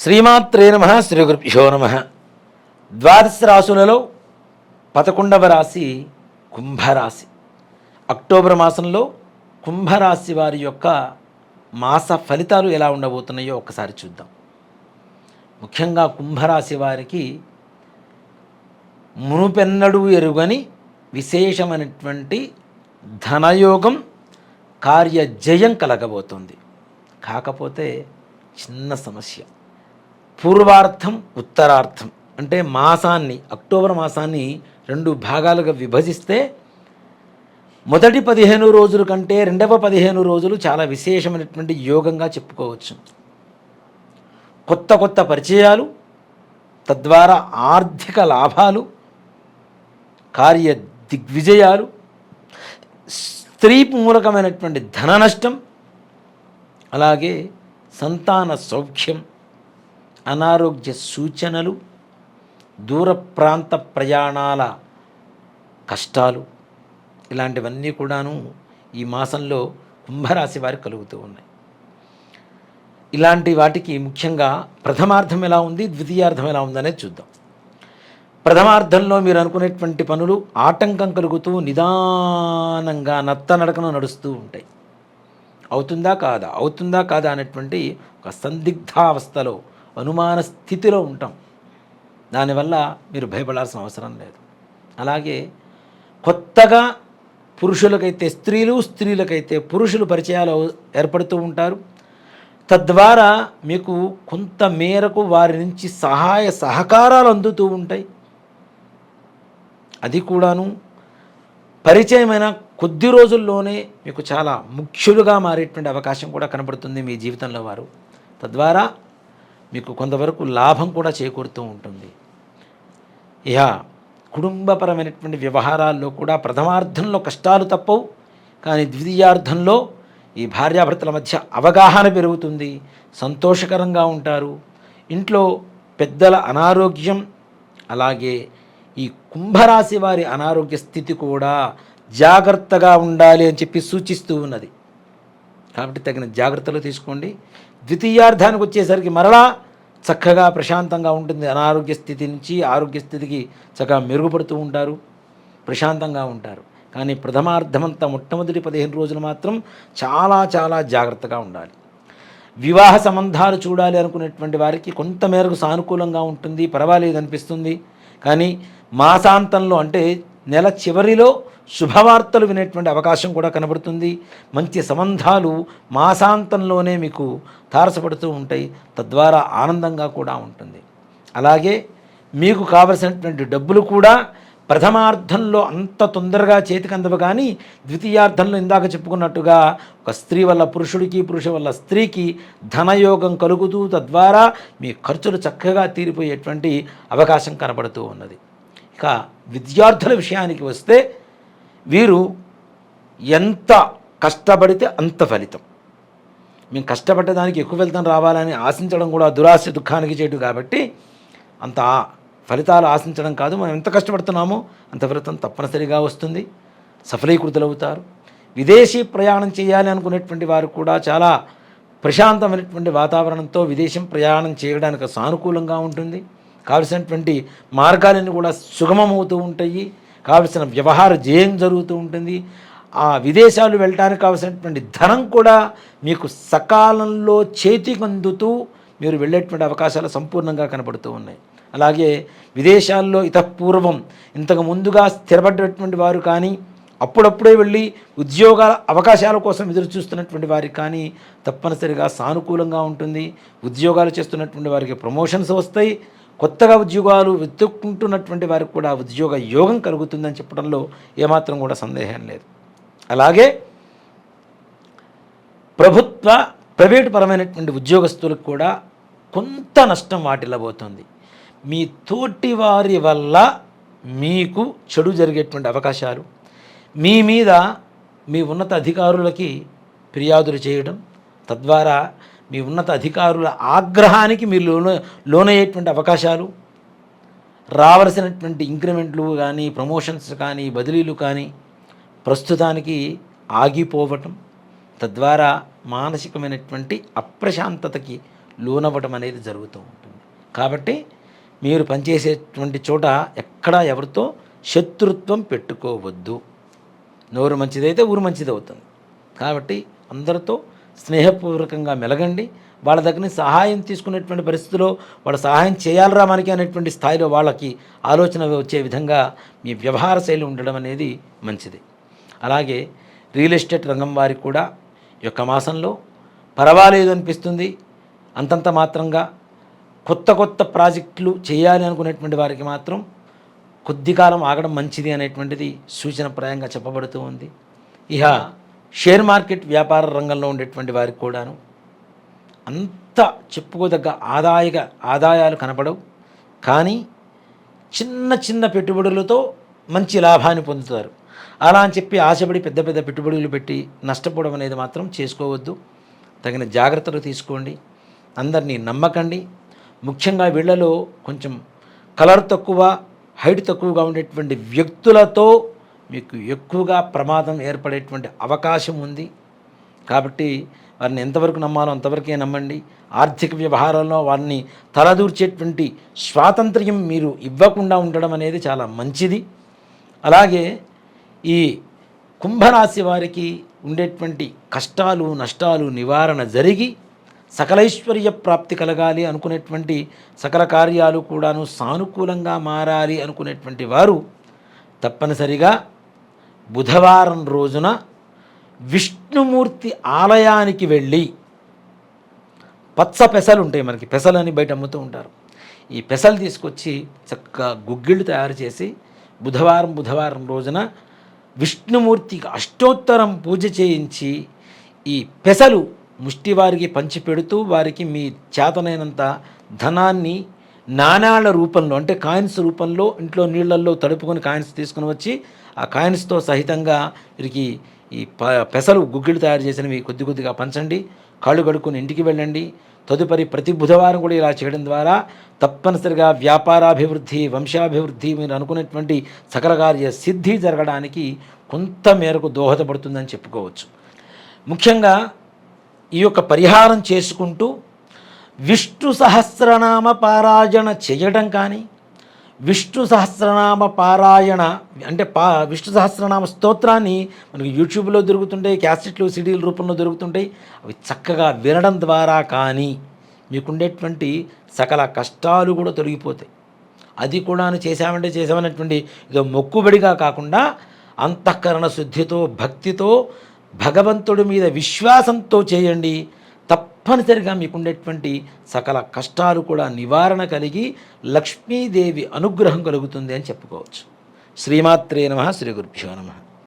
శ్రీమాత్రే నమః. శ్రీ గురుభ్యో నమః. ద్వాదశ రాశులలో 11వ రాశి కుంభరాశి. అక్టోబర్ మాసంలో కుంభరాశి వారి యొక్క మాస ఫలితాలు ఎలా ఉండబోతున్నాయో ఒక్కసారి చూద్దాం. ముఖ్యంగా కుంభరాశి వారికి మునుపెన్నడూ ఎరుగని విశేషమైనటువంటి ధనయోగం, కార్యజయం కలగబోతుంది. కాకపోతే చిన్న సమస్య. పూర్వార్థం, ఉత్తరార్థం అంటే మాసాన్ని, అక్టోబర్ మాసాన్ని 2 భాగాలుగా విభజిస్తే మొదటి 15 రోజుల కంటే రెండవ 15 రోజులు చాలా విశేషమైనటువంటి యోగంగా చెప్పుకోవచ్చు. కొత్త కొత్త పరిచయాలు, తద్వారా ఆర్థిక లాభాలు, కార్య దిగ్విజయాలు, స్త్రీ మూలకమైనటువంటి ధన నష్టం, అలాగే సంతాన సౌఖ్యం, అనారోగ్య సూచనలు, దూర ప్రాంత ప్రయాణాల కష్టాలు, ఇలాంటివన్నీ కూడాను ఈ మాసంలో కుంభరాశి వారికి కలుగుతూ ఉన్నాయి. ఇలాంటి వాటికి ముఖ్యంగా ప్రథమార్థం ఎలా ఉంది, ద్వితీయార్థం ఎలా ఉందనేది చూద్దాం. ప్రథమార్థంలో మీరు అనుకునేటువంటి పనులు ఆటంకం కలుగుతూ నిదానంగా నత్తనడకను నడుస్తూ ఉంటాయి. అవుతుందా కాదా అనేటువంటి ఒక సందిగ్ధావస్థలో, అనుమాన స్థితిలో ఉంటాం. దానివల్ల మీరు భయపడాల్సిన అవసరం లేదు. అలాగే కొత్తగా పురుషులకైతే స్త్రీలు, స్త్రీలకైతే పురుషులు పరిచయాలు ఏర్పడుతూ ఉంటారు. తద్వారా మీకు కొంత మేరకు వారి నుంచి సహాయ సహకారాలు అందుతూ ఉంటాయి. అది కూడాను పరిచయమైన కొద్ది రోజుల్లోనే మీకు చాలా ముఖ్యులుగా మారేటువంటి అవకాశం కూడా కనబడుతుంది మీ జీవితంలో వారు. తద్వారా మీకు కొంతవరకు లాభం కూడా చేకూరుతూ ఉంటుంది. ఇక కుటుంబపరమైనటువంటి వ్యవహారాల్లో కూడా ప్రథమార్థంలో కష్టాలు తప్పవు, కానీ ద్వితీయార్థంలో ఈ భార్యాభర్తల మధ్య అవగాహన పెరుగుతుంది, సంతోషకరంగా ఉంటారు. ఇంట్లో పెద్దల అనారోగ్యం, అలాగే ఈ కుంభరాశి వారి అనారోగ్య స్థితి కూడా జాగ్రత్తగా ఉండాలి అని చెప్పి సూచిస్తూ ఉన్నది. కాబట్టి తగిన జాగ్రత్తలు తీసుకోండి. ద్వితీయార్థానికి వచ్చేసరికి మరలా చక్కగా ప్రశాంతంగా ఉంటుంది. అనారోగ్య స్థితి నుంచి ఆరోగ్య స్థితికి చక్కగా మెరుగుపడుతూ ఉంటారు, ప్రశాంతంగా ఉంటారు. కానీ ప్రథమార్థమంతా మొట్టమొదటి 15 రోజులు మాత్రం చాలా చాలా జాగ్రత్తగా ఉండాలి. వివాహ సంబంధాలు చూడాలి అనుకునేటువంటి వారికి కొంతమేరకు సానుకూలంగా ఉంటుంది, పర్వాలేదు అనిపిస్తుంది. కానీ మాసాంతంలో అంటే నెల చివరిలో శుభవార్తలు వినేటువంటి అవకాశం కూడా కనబడుతుంది. మంచి సంబంధాలు మాసాంతంలోనే మీకు తారసపడుతూ ఉంటాయి, తద్వారా ఆనందంగా కూడా ఉంటుంది. అలాగే మీకు కావలసినటువంటి డబ్బులు కూడా ప్రథమార్థంలో అంత తొందరగా చేతికి అందవు, కానీ ద్వితీయార్థంలో ఇందాక చెప్పుకున్నట్టుగా ఒక స్త్రీ వల్ల పురుషుడికి, పురుషు వల్ల స్త్రీకి ధనయోగం కలుగుతూ తద్వారా మీ ఖర్చులు చక్కగా తీరిపోయేటువంటి అవకాశం కనబడుతూ ఉన్నది. ఇక విద్యార్థుల విషయానికి వస్తే వీరు ఎంత కష్టపడితే అంత ఫలితం. మేము కష్టపడ్డదానికి ఎక్కువ ఫలితం రావాలని ఆశించడం కూడా దురాశ దుఃఖానికి చేయడు. కాబట్టి అంత ఫలితాలు ఆశించడం కాదు, మనం ఎంత కష్టపడుతున్నామో అంత ఫలితం తప్పనిసరిగా వస్తుంది, సఫలీకృతులవుతారు. విదేశీ ప్రయాణం చేయాలి అనుకునేటువంటి వారు కూడా చాలా ప్రశాంతమైనటువంటి వాతావరణంతో విదేశం ప్రయాణం చేయడానికి సానుకూలంగా ఉంటుంది. కావలసినటువంటి మార్గాలన్నీ కూడా సుగమమవుతూ ఉంటాయి, కావలసిన వ్యవహార జయం జరుగుతూ ఉంటుంది. ఆ విదేశాలు వెళ్ళడానికి కావలసినటువంటి ధనం కూడా మీకు సకాలంలో చేతికి అందుతూ మీరు వెళ్ళేటువంటి అవకాశాలు సంపూర్ణంగా కనబడుతూ ఉన్నాయి. అలాగే విదేశాల్లో ఇతపూర్వం ఇంతకు ముందుగా స్థిరపడ్డటువంటి వారు కానీ, అప్పుడప్పుడే వెళ్ళి ఉద్యోగాల అవకాశాల కోసం ఎదురు చూస్తున్నటువంటి వారికి కానీ తప్పనిసరిగా సానుకూలంగా ఉంటుంది. ఉద్యోగాలు చేస్తున్నటువంటి వారికి ప్రమోషన్స్ వస్తాయి. కొత్తగా ఉద్యోగాలు వెతుక్కుంటున్నటువంటి వారికి కూడా ఉద్యోగ యోగం కలుగుతుందని చెప్పడంలో ఏమాత్రం కూడా సందేహం లేదు. అలాగే ప్రైవేటు పరమైనటువంటి ఉద్యోగస్తులకు కూడా కొంత నష్టం వాటిల్లబోతుంది. మీ తోటి వారి వల్ల మీకు చెడు జరిగేటువంటి అవకాశాలు, మీ మీద మీ ఉన్నత అధికారులకి ఫిర్యాదులు చేయడం, తద్వారా మీ ఉన్నత అధికారుల ఆగ్రహానికి మీరు లోనయ్యేటువంటి అవకాశాలు, రావలసినటువంటి ఇంక్రిమెంట్లు కానీ, ప్రమోషన్స్ కానీ, బదిలీలు కానీ ప్రస్తుతానికి ఆగిపోవటం, తద్వారా మానసికమైనటువంటి అప్రశాంతతకి లోనవ్వటం అనేది జరుగుతూ ఉంటుంది. కాబట్టి మీరు పనిచేసేటువంటి చోట ఎక్కడా ఎవరితో శత్రుత్వం పెట్టుకోవద్దు. నోరు మంచిదైతే ఊరు మంచిది అవుతుంది. కాబట్టి అందరితో స్నేహపూర్వకంగా మెలగండి. వాళ్ళ దగ్గర నుంచి సహాయం తీసుకునేటువంటి పరిస్థితిలో వాళ్ళ సహాయం చేయాలరా మనకి అనేటువంటి స్థాయిలో వాళ్ళకి ఆలోచన వచ్చే విధంగా మీ వ్యవహార శైలి ఉండడం అనేది మంచిది. అలాగే రియల్ ఎస్టేట్ రంగం వారికి కూడా ఈ యొక్క మాసంలో పర్వాలేదు అనిపిస్తుంది. అంతంత మాత్రంగా కొత్త కొత్త ప్రాజెక్టులు చేయాలి అనుకునేటువంటి వారికి మాత్రం కొద్ది కాలం ఆగడం మంచిది అనేటువంటిది సూచనప్రాయంగా చెప్పబడుతూ ఉంది. ఇక షేర్ మార్కెట్ వ్యాపార రంగంలో ఉండేటువంటి వారికి కూడాను అంత చెప్పుకోదగ్గ ఆదాయాలు కనపడవు. కానీ చిన్న చిన్న పెట్టుబడులతో మంచి లాభాన్ని పొందుతారు. అలా అని చెప్పి ఆశపడి పెద్ద పెద్ద పెట్టుబడులు పెట్టి నష్టపోవడం అనేది మాత్రం చేసుకోవద్దు. తగిన జాగ్రత్తలు తీసుకోండి. అందరినీ నమ్మకండి. ముఖ్యంగా వీళ్ళలో కొంచెం కలర్ తక్కువ, హైట్ తక్కువగా ఉండేటువంటి వ్యక్తులతో మీకు ఎక్కువగా ప్రమాదం ఏర్పడేటువంటి అవకాశం ఉంది. కాబట్టి వారిని ఎంతవరకు నమ్మాలో అంతవరకే నమ్మండి. ఆర్థిక వ్యవహారాల్లో వారిని తలదూర్చేటువంటి స్వాతంత్ర్యం మీరు ఇవ్వకుండా ఉండడం అనేది చాలా మంచిది. అలాగే ఈ కుంభరాశి వారికి ఉండేటువంటి కష్టాలు నష్టాలు నివారణ జరిగి సకలైశ్వర్య ప్రాప్తి కలగాలి అనుకునేటువంటి సకల కార్యాలు కూడాను సానుకూలంగా మారాలి అనుకునేటువంటి వారు తప్పనిసరిగా బుధవారం రోజున విష్ణుమూర్తి ఆలయానికి వెళ్ళి పచ్చ పెసలు ఉంటాయి, మనకి పెసలు అని బయట అమ్ముతూ ఉంటారు. ఈ పెసలు తీసుకొచ్చి చక్కగా గుగ్గిళ్ళు తయారు చేసి బుధవారం రోజున విష్ణుమూర్తికి అష్టోత్తరం పూజ చేయించి ఈ పెసలు ముష్టివారికి పంచిపెడుతూ వారికి మీ చేతనైనంత ధనాన్ని నాణాల రూపంలో అంటే కాయిన్స్ రూపంలో ఇంట్లో నీళ్లల్లో తడుపుకొని కాయిన్స్ తీసుకుని వచ్చి ఆ కాయిన్స్తో సహితంగా వీరికి ఈ పెసలు గుగ్గిళ్ళు తయారు చేసినవి కొద్ది కొద్దిగా పంచండి. కాళ్ళు కడుక్కొని ఇంటికి వెళ్ళండి. తదుపరి ప్రతి బుధవారం కూడా ఇలా చేయడం ద్వారా తప్పనిసరిగా వ్యాపారాభివృద్ధి, వంశాభివృద్ధి, మీరు అనుకునేటువంటి సకల కార్య సిద్ధి జరగడానికి కొంత మేరకు దోహదపడుతుందని చెప్పుకోవచ్చు. ముఖ్యంగా ఈ యొక్క పరిహారం చేసుకుంటూ విష్ణు సహస్రనామ పారాయణ చేయడం కానీ, విష్ణు సహస్రనామ పారాయణ అంటే విష్ణు సహస్రనామ స్తోత్రాన్ని మనకి యూట్యూబ్లో దొరుకుతుంటాయి, క్యాసెట్లు సిడీల రూపంలో దొరుకుతుంటాయి. అవి చక్కగా వినడం ద్వారా కానీ మీకుండేటువంటి సకల కష్టాలు కూడా తొలగిపోతాయి. అది కూడా చేసామనేటువంటి ఇదో మొక్కుబడిగా కాకుండా అంతఃకరణ శుద్ధితో, భక్తితో, భగవంతుడి మీద విశ్వాసంతో చేయండి. తప్పనిసరిగా మీకుండేటువంటి సకల కష్టాలు కూడా నివారణ కలిగి లక్ష్మీదేవి అనుగ్రహం కలుగుతుంది అని చెప్పుకోవచ్చు. శ్రీమాత్రే నమః. శ్రీ గురుభ్యో నమః.